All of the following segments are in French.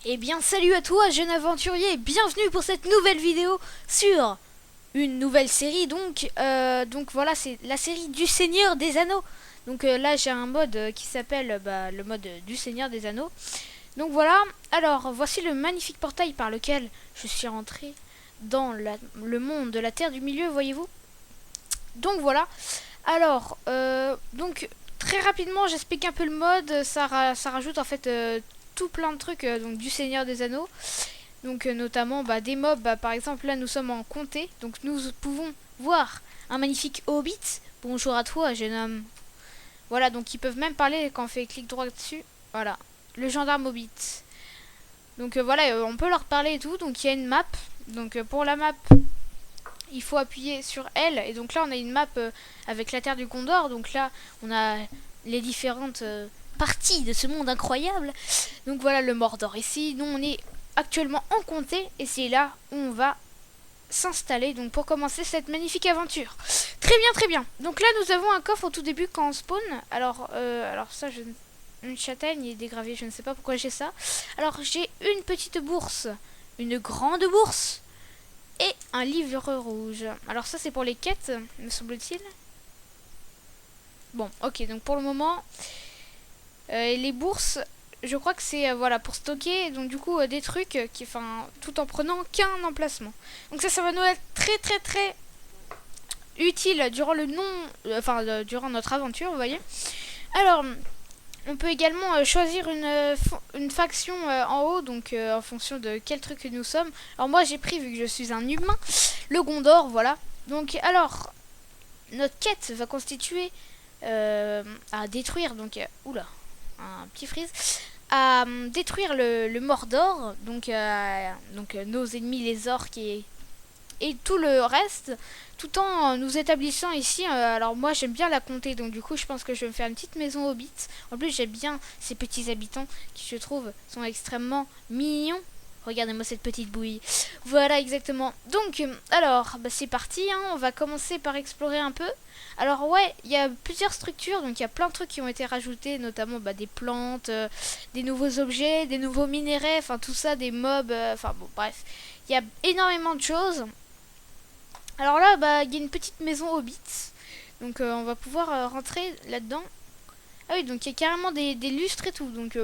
Eh bien salut à toi jeune aventurier, bienvenue pour cette nouvelle vidéo sur une nouvelle série donc voilà, c'est la série du Seigneur des Anneaux. Donc là j'ai un mode qui s'appelle le mode du Seigneur des Anneaux. Donc voilà, alors voici le magnifique portail par lequel je suis rentré dans le monde de la Terre du Milieu, voyez-vous. Donc voilà, alors donc très rapidement j'explique un peu le mode, ça rajoute en fait tout plein de trucs donc du Seigneur des Anneaux. Donc notamment des mobs, par exemple là nous sommes en comté, donc nous pouvons voir un magnifique hobbit. Bonjour à toi jeune homme. Voilà, donc ils peuvent même parler quand on fait clic droit dessus. Voilà, le gendarme hobbit. Donc voilà, on peut leur parler et tout, donc il y a une map. Donc pour la map, il faut appuyer sur L, et donc là on a une map avec la terre du Gondor, donc là on a les différentes parties de ce monde incroyable. Donc voilà le Mordor ici, nous on est actuellement en comté et c'est là où on va s'installer donc pour commencer cette magnifique aventure. Très bien, très bien. Donc là nous avons un coffre au tout début quand on spawn. Alors ça, une châtaigne est dégravée, je ne sais pas pourquoi j'ai ça. Alors j'ai une petite bourse, une grande bourse et un livre rouge. Alors ça c'est pour les quêtes, me semble-t-il. Bon, ok, donc pour le moment, les bourses, je crois que c'est voilà pour stocker donc du coup des trucs qui, enfin, tout en prenant qu'un emplacement. Donc ça va nous être très très très utile durant le durant notre aventure, vous voyez. Alors on peut également choisir une faction en haut, donc en fonction de quel truc nous sommes. Alors moi j'ai pris, vu que je suis un humain, le Gondor, voilà. Donc alors notre quête va constituer à détruire donc oula, un petit freeze, à détruire le Mordor, donc nos ennemis les orques et tout le reste, tout en nous établissant ici. Alors moi j'aime bien la comté, donc du coup je pense que je vais me faire une petite maison hobbit. En plus j'aime bien ces petits habitants qui, je trouve, sont extrêmement mignons. Regardez-moi cette petite bouille. Voilà, exactement. Donc, alors, c'est parti, hein. On va commencer par explorer un peu. Alors ouais, il y a plusieurs structures, donc il y a plein de trucs qui ont été rajoutés, notamment des plantes, des nouveaux objets, des nouveaux minéraux, enfin tout ça, des mobs, enfin bon, bref. Il y a énormément de choses. Alors là, il y a une petite maison hobbit, donc on va pouvoir rentrer là-dedans. Ah oui, donc il y a carrément des lustres et tout, donc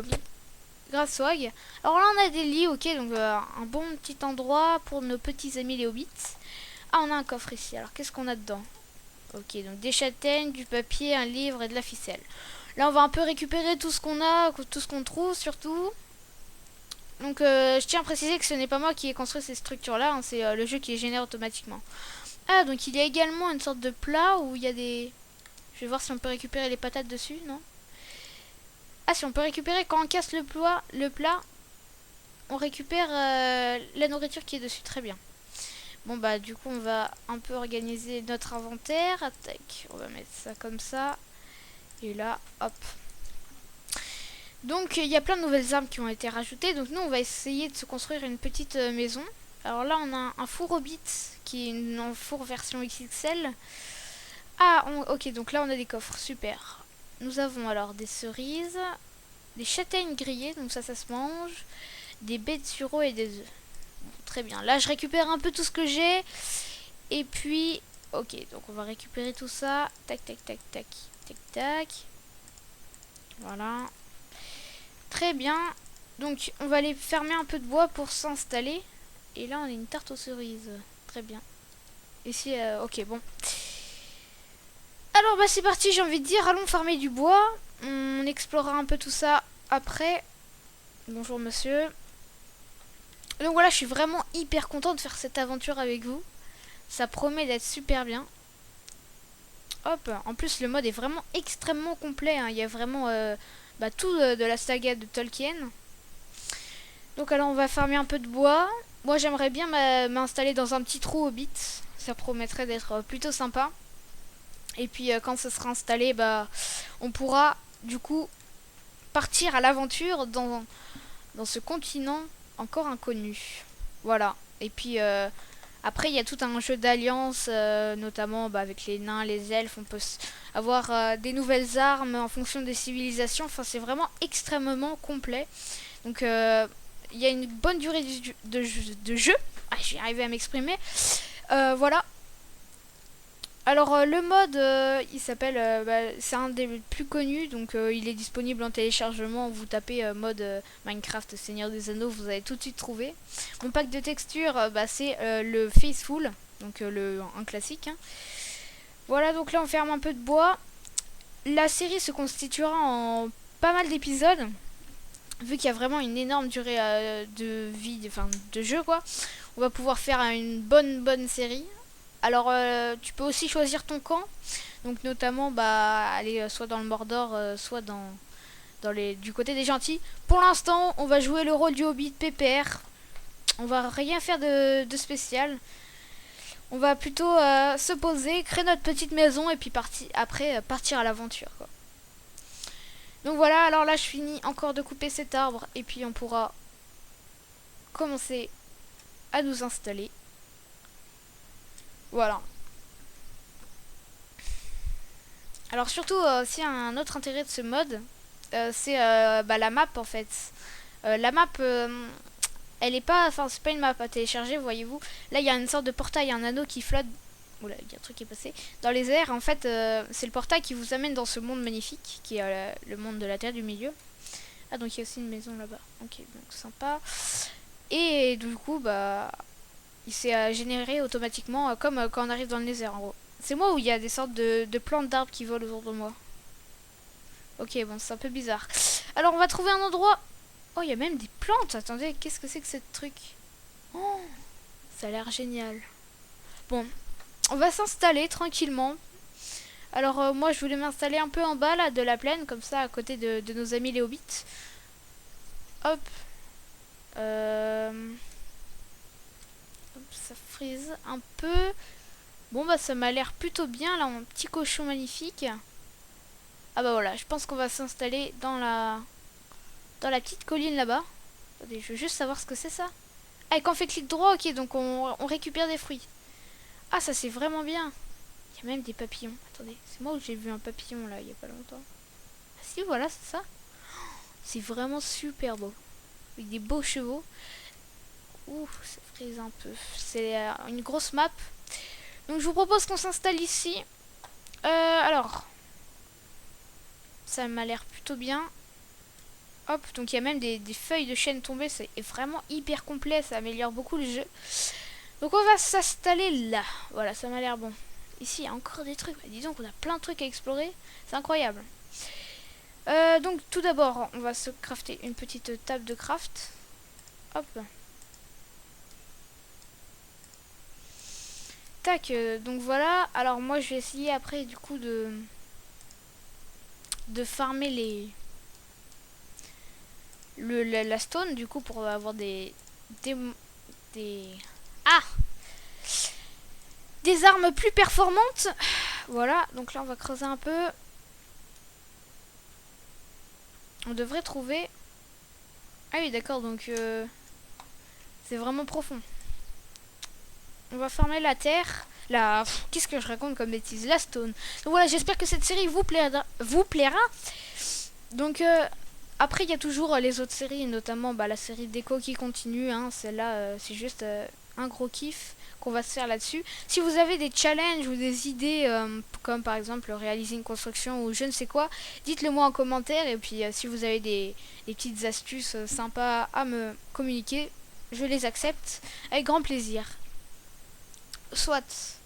grâce swag. Alors là on a des lits, ok, donc un bon petit endroit pour nos petits amis les hobbits. Ah, on a un coffre ici, alors qu'est-ce qu'on a dedans? Ok, donc des châtaignes, du papier, un livre et de la ficelle. Là on va un peu récupérer tout ce qu'on a, tout ce qu'on trouve surtout. Donc je tiens à préciser que ce n'est pas moi qui ai construit ces structures là, hein, c'est le jeu qui les génère automatiquement. Ah, donc il y a également une sorte de plat où il y a des... Je vais voir si on peut récupérer les patates dessus, non? Ah, si on peut récupérer quand on casse le plat, on récupère la nourriture qui est dessus, très bien. Bon du coup on va un peu organiser notre inventaire. Tac, on va mettre ça comme ça. Et là, hop. Donc il y a plein de nouvelles armes qui ont été rajoutées. Donc nous on va essayer de se construire une petite maison. Alors là on a un four hobbit qui est un four version XXL. Ah ok, donc là on a des coffres, super. Nous avons alors des cerises, des châtaignes grillées, donc ça se mange, des baies de sureau et des œufs. Bon, très bien, là je récupère un peu tout ce que j'ai. Et puis, ok, donc on va récupérer tout ça. Tac, tac, tac, tac, tac, tac. Voilà. Très bien. Donc on va aller fermer un peu de bois pour s'installer. Et là on a une tarte aux cerises. Très bien. Ici, ok, bon. Alors c'est parti, j'ai envie de dire, allons farmer du bois. On explorera un peu tout ça après. Bonjour monsieur. Donc voilà, je suis vraiment hyper contente de faire cette aventure avec vous. Ça promet d'être super bien. Hop, en plus le mode est vraiment extrêmement complet, hein. Il y a vraiment tout de la saga de Tolkien. Donc alors on va farmer un peu de bois. Moi j'aimerais bien m'installer dans un petit trou hobbit. Ça promettrait d'être plutôt sympa. Et puis quand ça sera installé, on pourra du coup partir à l'aventure dans ce continent encore inconnu. Voilà. Et puis après il y a tout un jeu d'alliance, notamment avec les nains, les elfes. On peut avoir des nouvelles armes en fonction des civilisations. Enfin c'est vraiment extrêmement complet. Donc il y a une bonne durée de jeu. Ah, j'ai arrivé à m'exprimer. Voilà. Alors le mode, il s'appelle, c'est un des plus connus, donc il est disponible en téléchargement. Vous tapez mode Minecraft Seigneur des Anneaux, vous allez tout de suite trouver. Mon pack de textures, c'est le Faithful, donc un classique. Hein. Voilà, donc là on ferme un peu de bois. La série se constituera en pas mal d'épisodes, vu qu'il y a vraiment une énorme durée de vie, enfin de jeu quoi. On va pouvoir faire une bonne série. Alors tu peux aussi choisir ton camp, donc notamment aller soit dans le Mordor, soit dans du côté des gentils. Pour l'instant, on va jouer le rôle du Hobbit pépère. On va rien faire de spécial. On va plutôt se poser, créer notre petite maison et puis après partir à l'aventure quoi. Donc voilà, alors là je finis encore de couper cet arbre et puis on pourra commencer à nous installer. Voilà. Alors surtout aussi un autre intérêt de ce mode, c'est la map en fait. La map, elle est pas, enfin c'est pas une map à télécharger, voyez-vous. Là il y a une sorte de portail, un anneau qui flotte. Oula, il y a un truc qui est passé dans les airs. En fait, c'est le portail qui vous amène dans ce monde magnifique, qui est le monde de la Terre du Milieu. Ah donc il y a aussi une maison là-bas. Ok, donc sympa. Et du coup, il s'est généré automatiquement, comme quand on arrive dans le Nether en gros. C'est moi où il y a des sortes de plantes d'arbres qui volent autour de moi. Ok, bon, c'est un peu bizarre. Alors, on va trouver un endroit. Oh, il y a même des plantes. Attendez, qu'est-ce que c'est que ce truc? Oh, ça a l'air génial. Bon, on va s'installer tranquillement. Alors, moi, je voulais m'installer un peu en bas, là, de la plaine, comme ça, à côté de nos amis les hobbits. Hop. Hop, ça frise un peu. Bon ça m'a l'air plutôt bien là, mon petit cochon magnifique. Ah voilà, je pense qu'on va s'installer dans la petite colline là-bas. Attendez, je veux juste savoir ce que c'est ça. Ah, et quand on fait clic droit, ok, donc on récupère des fruits. Ah, ça c'est vraiment bien. Il y a même des papillons. Attendez, c'est moi où j'ai vu un papillon là, il y a pas longtemps. Ah si, voilà, c'est ça. C'est vraiment super beau. Avec des beaux chevaux. Ouh, ça frise un peu. C'est une grosse map. Donc je vous propose qu'on s'installe ici. Alors, ça m'a l'air plutôt bien. Hop, donc il y a même des feuilles de chêne tombées. C'est vraiment hyper complet, ça améliore beaucoup le jeu. Donc on va s'installer là. Voilà, ça m'a l'air bon. Ici, il y a encore des trucs. Dis donc, on a plein de trucs à explorer. C'est incroyable. Donc tout d'abord, on va se crafter une petite table de craft. Hop. Tac, donc voilà. Alors moi je vais essayer après du coup de farmer la stone du coup pour avoir des ah, des armes plus performantes. Voilà, donc là on va creuser un peu. On devrait trouver. Ah oui d'accord, donc c'est vraiment profond. On va farmer la terre. Qu'est-ce que je raconte comme bêtise? La stone. Donc voilà, j'espère que cette série vous plaira. Donc après il y a toujours les autres séries, notamment la série Déco qui continue. Hein. Celle-là, c'est juste un gros kiff qu'on va se faire là-dessus. Si vous avez des challenges ou des idées, comme par exemple réaliser une construction ou je ne sais quoi, dites-le moi en commentaire. Et puis si vous avez des petites astuces sympas à me communiquer, je les accepte avec grand plaisir. Soit.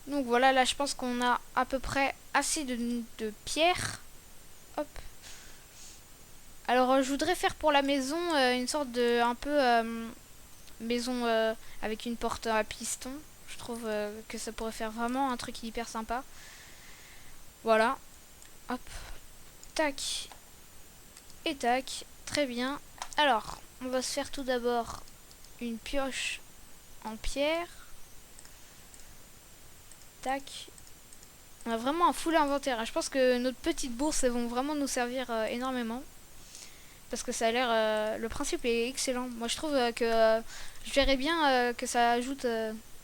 Donc voilà, là je pense qu'on a à peu près assez de pierres. Hop. Alors je voudrais faire pour la maison une sorte de un peu maison avec une porte à piston. Je trouve que ça pourrait faire vraiment un truc hyper sympa. Voilà. Hop. Tac. Et tac. Très bien. Alors, on va se faire tout d'abord une pioche en pierre. Tac. On a vraiment un full inventaire. Je pense que notre petite bourse elles vont vraiment nous servir énormément. Parce que ça a l'air... le principe est excellent. Moi je trouve que je verrais bien que ça ajoute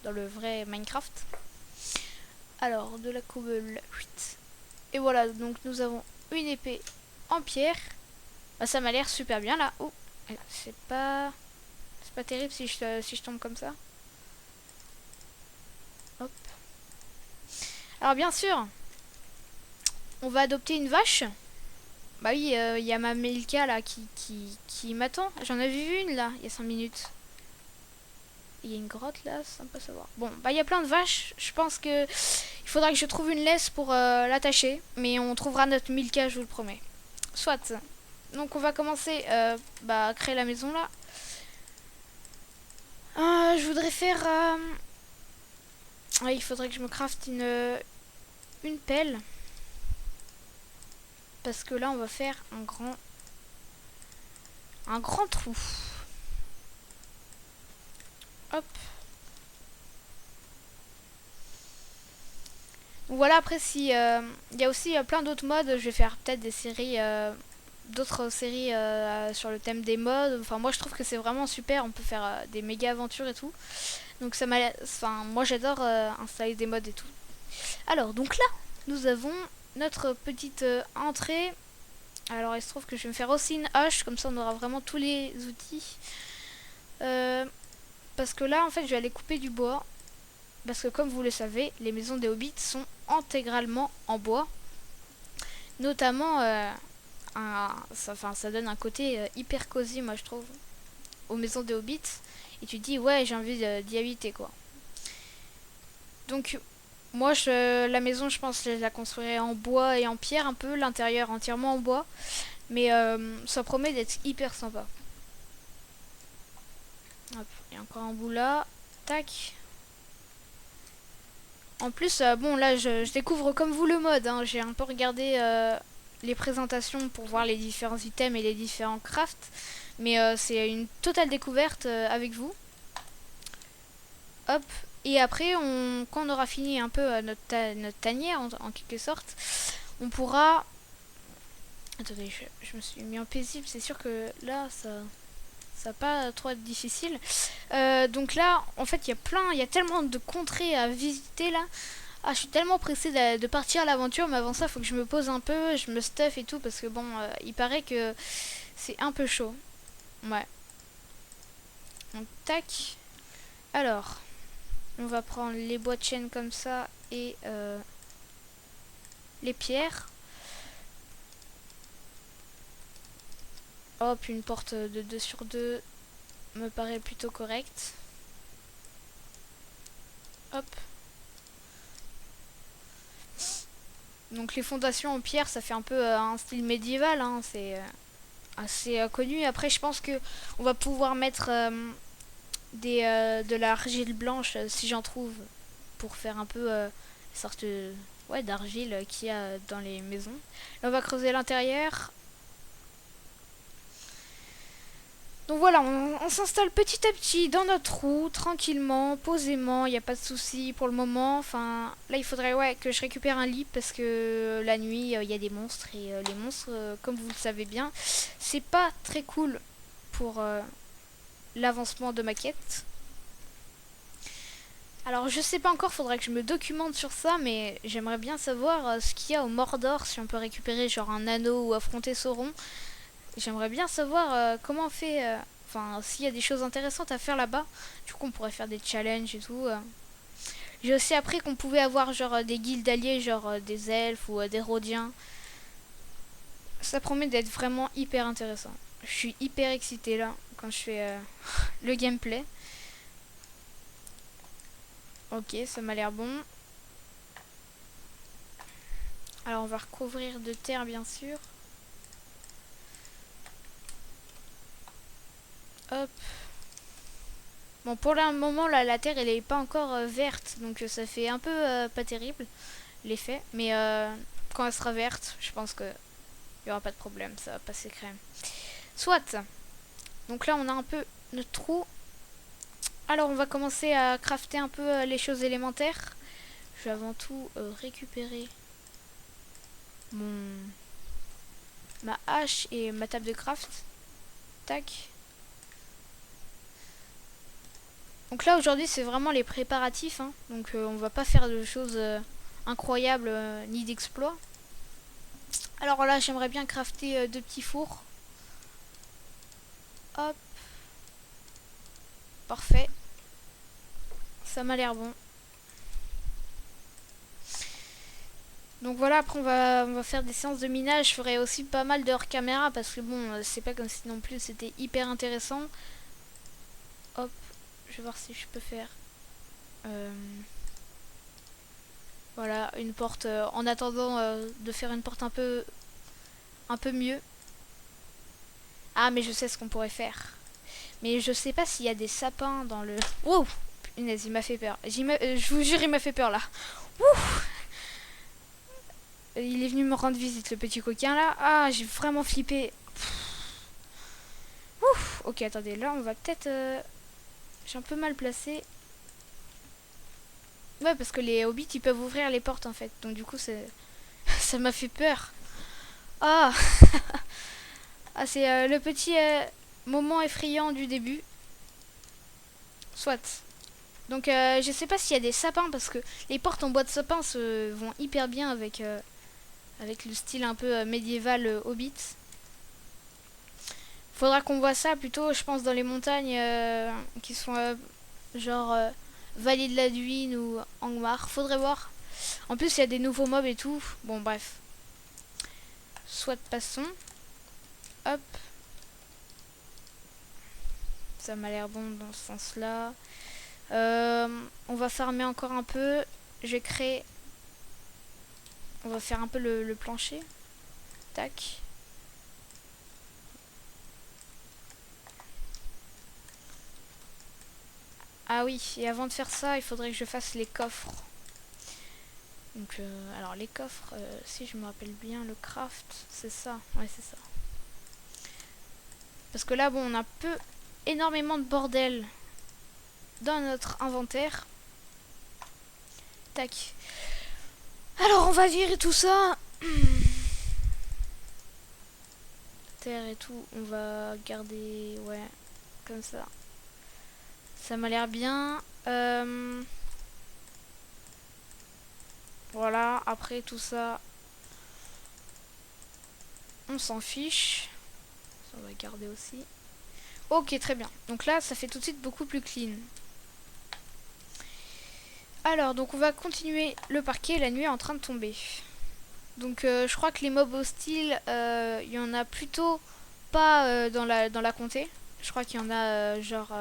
dans le vrai Minecraft. Alors, de la cobble 8. Et voilà, donc nous avons une épée en pierre. Ça m'a l'air super bien là. Oh, C'est pas terrible si je tombe comme ça. Hop. Alors bien sûr, on va adopter une vache. Bah oui, il y a ma Milka là qui m'attend. J'en avais vu une là, il y a 5 minutes. Il y a une grotte là, c'est sympa à savoir. Bon, bah il y a plein de vaches. Je pense que il faudra que je trouve une laisse pour l'attacher. Mais on trouvera notre Milka, je vous le promets. Soit. Donc on va commencer à créer la maison là. Je voudrais faire... il faudrait que je me crafte une pelle. Parce que là on va faire un grand trou. Hop. Voilà, après si il y a aussi plein d'autres modes, je vais faire peut-être des séries d'autres séries sur le thème des modes. Enfin moi je trouve que c'est vraiment super, on peut faire des méga aventures et tout. Donc ça m'a enfin moi j'adore installer des modes et tout. Alors donc là, nous avons notre petite entrée. Alors il se trouve que je vais me faire aussi une hache, comme ça on aura vraiment tous les outils. Parce que là en fait je vais aller couper du bois. Parce que comme vous le savez, les maisons des hobbits sont intégralement en bois. Notamment, ça donne un côté hyper cosy, moi je trouve, aux maisons des hobbits. Et tu te dis, ouais, j'ai envie d'y habiter, quoi. Donc, moi, la maison, je pense que je la construirai en bois et en pierre un peu, l'intérieur entièrement en bois. Mais ça promet d'être hyper sympa. Hop, il y a encore un bout là. Tac. En plus, bon là je découvre comme vous le mode, hein. J'ai un peu regardé les présentations pour voir les différents items et les différents crafts. Mais c'est une totale découverte avec vous. Hop. Et après, quand on aura fini un peu notre tanière en quelque sorte, on pourra... Attendez, je me suis mis en paisible, c'est sûr que là ça va pas trop être difficile. Donc là, en fait, il y a tellement de contrées à visiter là. Ah, je suis tellement pressée de partir à l'aventure, mais avant ça, il faut que je me pose un peu, je me stuff et tout, parce que bon, il paraît que c'est un peu chaud. Ouais. Donc, tac. Alors, on va prendre les bois de chêne comme ça et les pierres. Hop, une porte de 2 sur 2 me paraît plutôt correcte. Hop. Donc les fondations en pierre, ça fait un peu un style médiéval, hein, c'est assez connu. Après, je pense que on va pouvoir mettre de l'argile blanche si j'en trouve pour faire un peu sorte ouais, d'argile qu'il y a dans les maisons. Là, on va creuser l'intérieur. Donc voilà, on s'installe petit à petit dans notre trou, tranquillement, posément, il n'y a pas de souci pour le moment. Enfin, là il faudrait ouais, que je récupère un lit parce que la nuit il y a des monstres et les monstres, comme vous le savez bien, c'est pas très cool pour l'avancement de ma quête. Alors je sais pas encore, faudrait que je me documente sur ça, mais j'aimerais bien savoir ce qu'il y a au Mordor, si on peut récupérer genre un anneau ou affronter Sauron. J'aimerais bien savoir comment on fait, enfin s'il y a des choses intéressantes à faire là-bas. Du coup on pourrait faire des challenges et tout. J'ai aussi appris qu'on pouvait avoir genre des guildes alliés, genre des elfes ou des rhodiens. Ça promet d'être vraiment hyper intéressant. Je suis hyper excitée là quand je fais le gameplay. Ok, ça m'a l'air bon. Alors on va recouvrir de terre bien sûr. Hop. Bon, pour le moment, là, la terre, elle est pas encore verte, donc ça fait un peu pas terrible, l'effet. Mais quand elle sera verte, je pense que il y aura pas de problème, ça va passer crème. Soit. Donc là, on a un peu notre trou. Alors, on va commencer à crafter un peu les choses élémentaires. Je vais avant tout récupérer ma hache et ma table de craft. Tac. Donc là aujourd'hui c'est vraiment les préparatifs, hein. Donc on va pas faire de choses incroyables ni d'exploits. Alors là j'aimerais bien crafter 2 petits fours. Hop. parfait. Ça m'a l'air bon. Donc voilà, après on va faire des séances de minage. Je ferai aussi pas mal de hors caméra parce que bon, c'est pas comme si non plus c'était hyper intéressant. Hop, je vais voir si je peux faire voilà une porte en attendant de faire une porte un peu mieux. Ah mais je sais ce qu'on pourrait faire. Mais je sais pas s'il y a des sapins dans le... Wow, punaise, il m'a fait peur. Je vous jure, il m'a fait peur là. Ouh, il est venu me rendre visite, le petit coquin là. Ah, j'ai vraiment flippé. Ouf. Ok, attendez, là on va peut-être... J'ai un peu mal placé. Ouais, parce que les hobbits ils peuvent ouvrir les portes en fait. Donc du coup, c'est... ça m'a fait peur. Ah, ah c'est le petit moment effrayant du début. Soit. Donc je sais pas s'il y a des sapins parce que les portes en bois de sapin se vont hyper bien avec, avec le style un peu médiéval hobbit. Faudra qu'on voit ça plutôt, je pense, dans les montagnes qui sont genre Vallée de la Duine ou Angmar. Faudrait voir. En plus, il y a des nouveaux mobs et tout. Bon, bref. Soit passons. Hop. Ça m'a l'air bon dans ce sens-là. On va farmer encore un peu. Je vais créer... On va faire un peu le plancher. Tac. Ah oui, et avant de faire ça, il faudrait que je fasse les coffres. Donc, alors les coffres, si je me rappelle bien, le craft, c'est ça. Ouais, c'est ça. Parce que là, bon, on a énormément de bordel dans notre inventaire. Tac. Alors, on va virer tout ça. Terre et tout, on va garder, ouais, comme ça. Ça m'a l'air bien. Voilà, après tout ça, on s'en fiche. Ça, on va garder aussi. Ok, très bien. Donc là, ça fait tout de suite beaucoup plus clean. Alors, donc on va continuer le parquet. La nuit est en train de tomber. Donc je crois que les mobs hostiles, il y en a plutôt pas dans la comté. Je crois qu'il y en a genre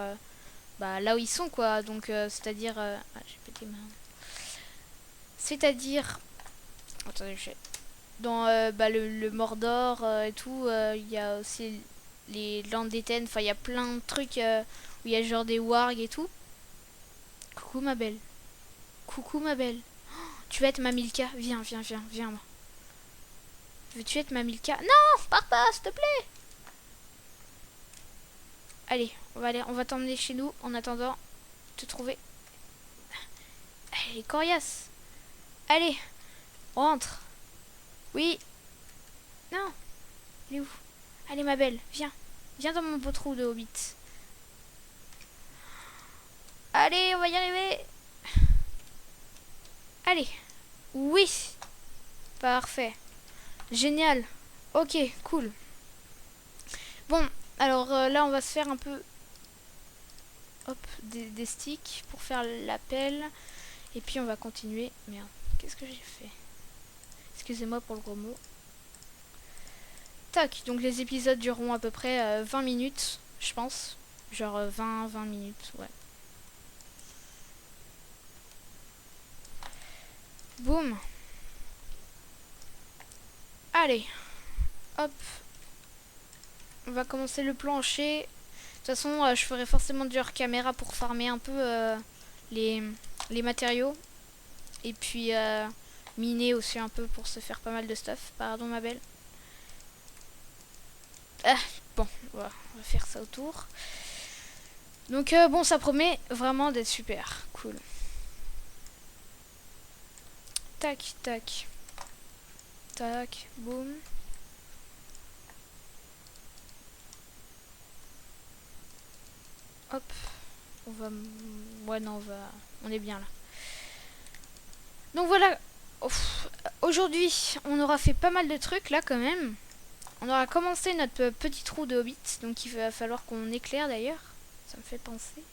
bah, là où ils sont quoi. Donc c'est-à-dire... ah, j'ai pété ma... C'est-à-dire... Attendez, dans bah, le Mordor et tout, il y a aussi les Landes d'Éten. Enfin, il y a plein de trucs où il y a genre des wargs et tout. Coucou ma belle. Coucou ma belle. Oh, tu vas être ma Milka. Viens, viens, viens, viens. Veux-tu être ma Milka? Non, pars pas, s'il te plaît. Allez, on va t'emmener chez nous en attendant de te trouver. Allez, coriace. Allez, rentre. Oui. Non. Il est où? Allez, ma belle, viens. Viens dans mon beau trou de hobbit. Allez, on va y arriver. Allez. Oui. Parfait. Génial. Ok, cool. Bon, alors là, on va se faire un peu... Hop, des sticks pour faire l'appel. Et puis, on va continuer. Merde, qu'est-ce que j'ai fait? Excusez-moi pour le gros mot. Tac, donc les épisodes dureront à peu près 20 minutes, je pense. Genre 20 minutes, ouais. Boum. Allez. Hop. On va commencer le plancher. De toute façon, je ferai forcément du hors caméra pour farmer un peu les matériaux. Et puis miner aussi un peu pour se faire pas mal de stuff. Pardon ma belle. Ah, bon, on va faire ça autour. Donc bon, ça promet vraiment d'être super cool. Tac, tac. Tac, boum. Hop. On va... Ouais, non, on est bien là. Donc voilà. Aujourd'hui, on aura fait pas mal de trucs là quand même. On aura commencé notre petit trou de hobbit. Donc il va falloir qu'on éclaire d'ailleurs. Ça me fait penser.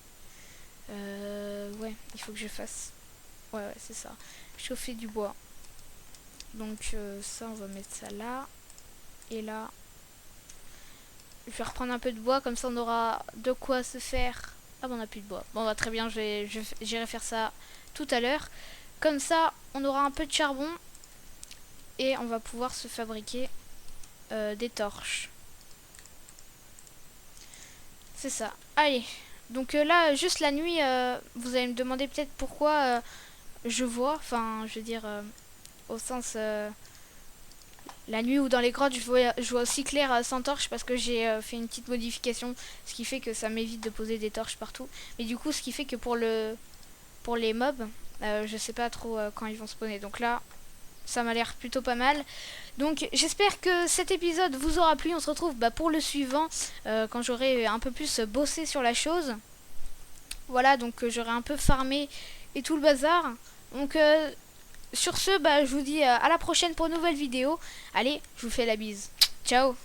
Ouais, il faut que je fasse... Ouais, c'est ça. Chauffer du bois. Donc ça, on va mettre ça là. Et là. Je vais reprendre un peu de bois, comme ça on aura de quoi se faire... Ah bon, on n'a plus de bois. Bon, bah, très bien, j'irai faire ça tout à l'heure. Comme ça, on aura un peu de charbon. Et on va pouvoir se fabriquer des torches. C'est ça. Allez. Donc là, juste la nuit, vous allez me demander peut-être pourquoi je vois. Enfin, je veux dire, au sens... la nuit ou dans les grottes, je vois aussi clair sans torche parce que j'ai fait une petite modification. Ce qui fait que ça m'évite de poser des torches partout. Mais du coup, ce qui fait que pour les mobs, je sais pas trop quand ils vont spawner. Donc là... Ça m'a l'air plutôt pas mal. Donc j'espère que cet épisode vous aura plu. On se retrouve pour le suivant quand j'aurai un peu plus bossé sur la chose. Voilà, donc j'aurai un peu farmé et tout le bazar. Donc sur ce, je vous dis à la prochaine pour une nouvelle vidéo. Allez, je vous fais la bise. Ciao.